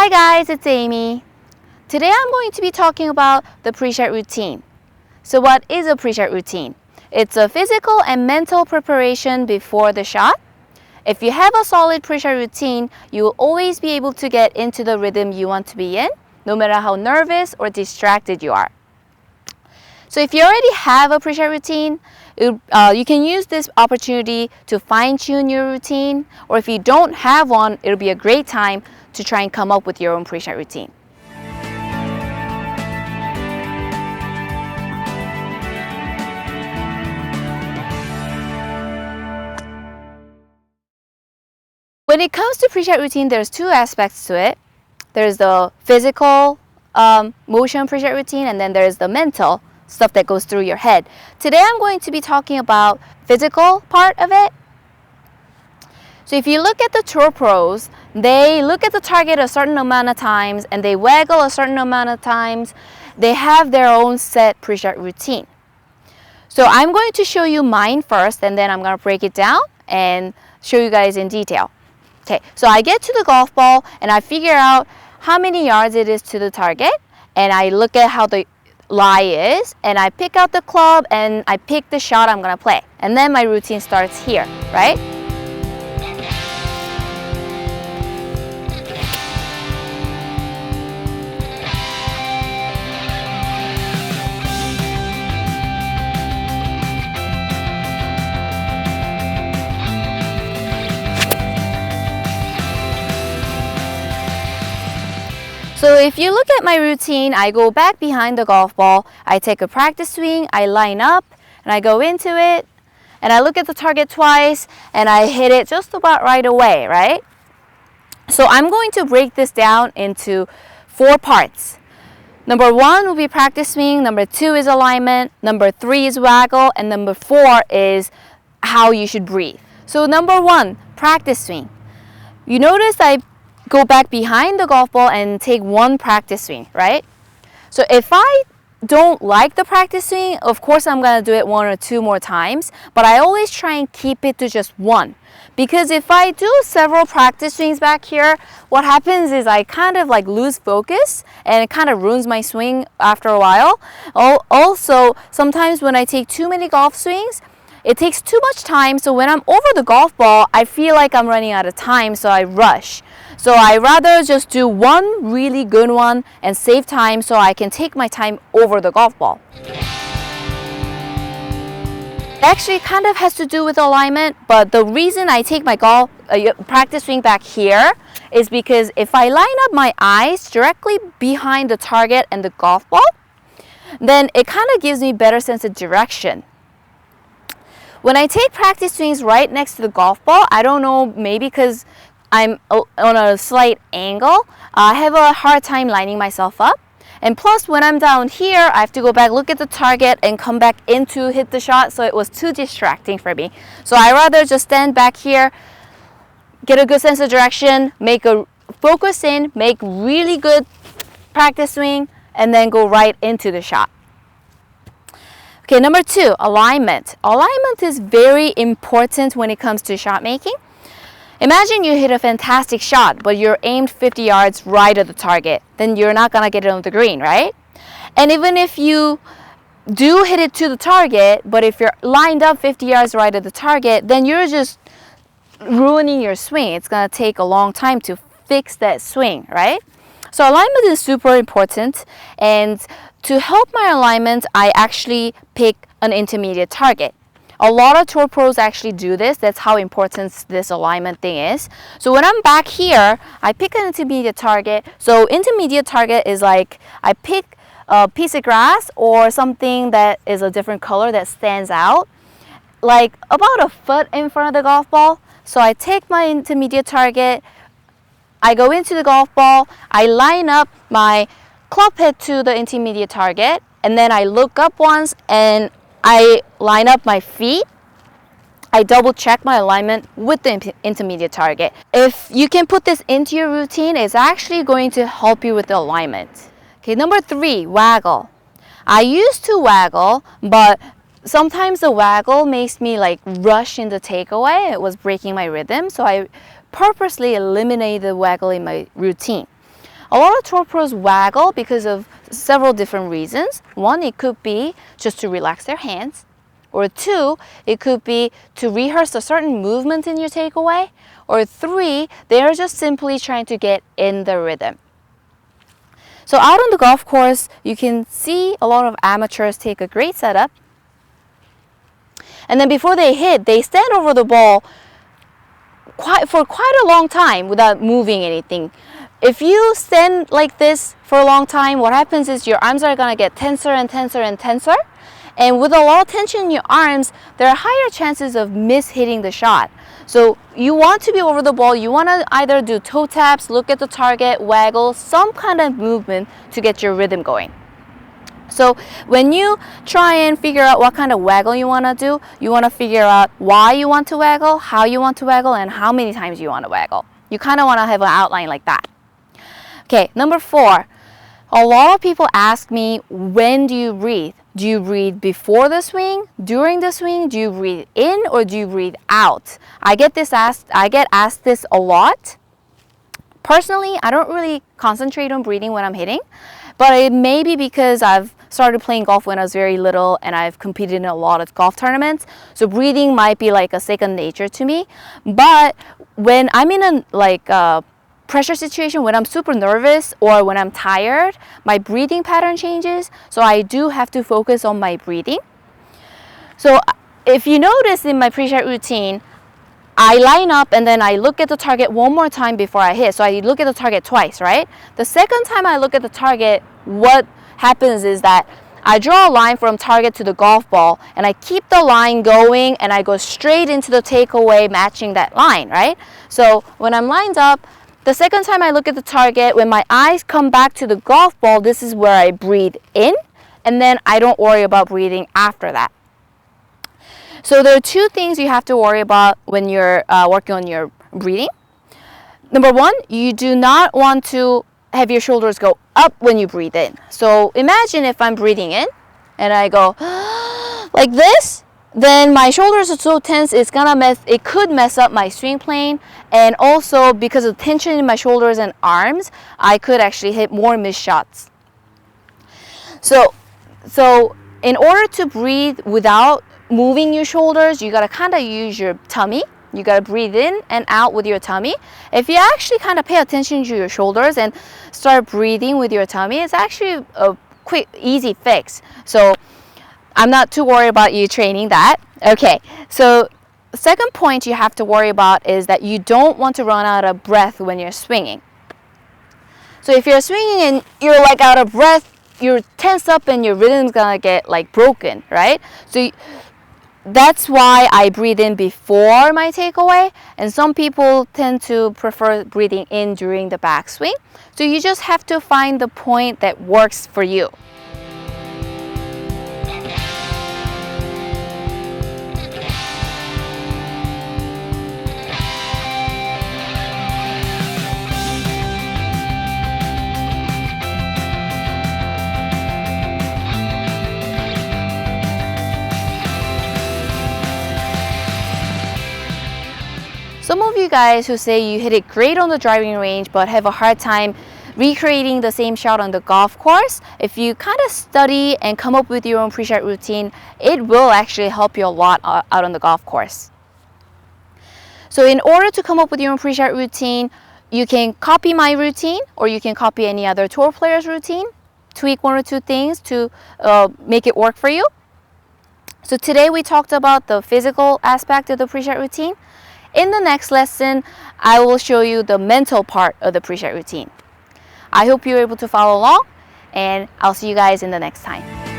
Hi guys, it's Amy. Today I'm going to be talking about the pre-shot routine. So what is a pre-shot routine? It's a physical and mental preparation before the shot. If you have a solid pre-shot routine, you will always be able to get into the rhythm you want to be in, no matter how nervous or distracted you are. So if you already have a pre-shot routine, you can use this opportunity to fine-tune your routine, or if you don't have one, it'll be a great time to try and come up with your own pre-shot routine. When it comes to pre-shot routine, there's two aspects to it. There's the physical motion pre-shot routine, and then there's the mental stuff that goes through your head. Today I'm going to be talking about physical part of it. So if you look at the tour pros, they look at the target a certain amount of times and they waggle a certain amount of times. They have their own set pre-shot routine. So I'm going to show you mine first, and then I'm going to break it down and show you guys in detail. Okay, so I get to the golf ball and I figure out how many yards it is to the target, and I look at how the lie is, and I pick out the club and I pick the shot I'm going to play. And then my routine starts here, right? So if you look at my routine, I go back behind the golf ball, I take a practice swing, I line up, and I go into it, and I look at the target twice, and I hit it just about right away, right? So I'm going to break this down into 4 parts. Number 1 will be practice swing, number 2 is alignment, number 3 is waggle, and number 4 is how you should breathe. So number 1, practice swing. You notice I go back behind the golf ball and take 1 practice swing, right? So if I don't like the practice swing, of course I'm going to do it 1 or 2 more times, but I always try and keep it to just 1. Because if I do several practice swings back here, what happens is I kind of like lose focus and it kind of ruins my swing after a while. Also, sometimes when I take too many golf swings, it takes too much time, so when I'm over the golf ball, I feel like I'm running out of time, so I rush. So I rather just do 1 really good one and save time so I can take my time over the golf ball. It actually kind of has to do with alignment, but the reason I take my practice swing back here is because if I line up my eyes directly behind the target and the golf ball, then it kind of gives me better sense of direction. When I take practice swings right next to the golf ball, I don't know, maybe because I'm on a slight angle, I have a hard time lining myself up. And plus, when I'm down here, I have to go back, look at the target, and come back in to hit the shot, so it was too distracting for me. So I rather just stand back here, get a good sense of direction, focus in, make really good practice swing, and then go right into the shot. Okay, number 2, alignment. Alignment is very important when it comes to shot making. Imagine you hit a fantastic shot, but you're aimed 50 yards right at the target. Then you're not going to get it on the green, right? And even if you do hit it to the target, but if you're lined up 50 yards right at the target, then you're just ruining your swing. It's going to take a long time to fix that swing, right? So alignment is super important, and to help my alignment, I actually pick an intermediate target. A lot of tour pros actually do this. That's how important this alignment thing is. So when I'm back here, I pick an intermediate target. So intermediate target is like I pick a piece of grass or something that is a different color that stands out, like about a foot in front of the golf ball. So I take my intermediate target, I go into the golf ball, I line up my club head to the intermediate target, and then I look up once and I line up my feet. I double check my alignment with the intermediate target. If you can put this into your routine, it's actually going to help you with the alignment. Okay, number 3, waggle. I used to waggle, but sometimes the waggle makes me like rush in the takeaway. It was breaking my rhythm, so I purposely eliminated the waggle in my routine. A lot of tour pros waggle because of several different reasons. One, it could be just to relax their hands. Or two, it could be to rehearse a certain movement in your takeaway. Or three, they're just simply trying to get in the rhythm. So out on the golf course, you can see a lot of amateurs take a great setup. And then before they hit, they stand over the ball for quite a long time without moving anything. If you stand like this for a long time, what happens is your arms are going to get tenser and tenser and tenser. And with a lot of tension in your arms, there are higher chances of hitting the shot. So you want to be over the ball. You want to either do toe taps, look at the target, waggle, some kind of movement to get your rhythm going. So when you try and figure out what kind of waggle you want to do, you want to figure out why you want to waggle, how you want to waggle, and how many times you want to waggle. You kind of want to have an outline like that. Okay, number 4. A lot of people ask me, when do you breathe? Do you breathe before the swing, during the swing? Do you breathe in or do you breathe out? I get asked this a lot. Personally, I don't really concentrate on breathing when I'm hitting, but it may be because I've started playing golf when I was very little and I've competed in a lot of golf tournaments. So breathing might be like a second nature to me. But when I'm in a pressure situation, when I'm super nervous or when I'm tired, my breathing pattern changes. So I do have to focus on my breathing. So if you notice in my pre-shot routine, I line up and then I look at the target one more time before I hit. So I look at the target twice, right? The second time I look at the target, what happens is that I draw a line from target to the golf ball and I keep the line going and I go straight into the takeaway matching that line, right? So when I'm lined up, the second time I look at the target, when my eyes come back to the golf ball, this is where I breathe in, and then I don't worry about breathing after that. So there are 2 things you have to worry about when you're working on your breathing. Number 1, you do not want to have your shoulders go up when you breathe in. So imagine if I'm breathing in and I go like this, then my shoulders are so tense it could mess up my swing plane, and also because of tension in my shoulders and arms, I could actually hit more missed shots. So in order to breathe without moving your shoulders, you gotta kind of use your tummy. You gotta breathe in and out with your tummy. If you actually kind of pay attention to your shoulders and start breathing with your tummy, it's actually a quick, easy fix. So I'm not too worried about you training that. Okay, so the second point you have to worry about is that you don't want to run out of breath when you're swinging. So if you're swinging and you're like out of breath, you're tense up and your rhythm's gonna get like broken, right? So that's why I breathe in before my takeaway, and some people tend to prefer breathing in during the backswing. So you just have to find the point that works for you. Some of you guys who say you hit it great on the driving range but have a hard time recreating the same shot on the golf course, if you kind of study and come up with your own pre-shot routine, it will actually help you a lot out on the golf course. So in order to come up with your own pre-shot routine, you can copy my routine or you can copy any other tour player's routine, tweak 1 or 2 things to make it work for you. So today we talked about the physical aspect of the pre-shot routine. In the next lesson, I will show you the mental part of the pre-shot routine. I hope you're able to follow along, and I'll see you guys in the next time.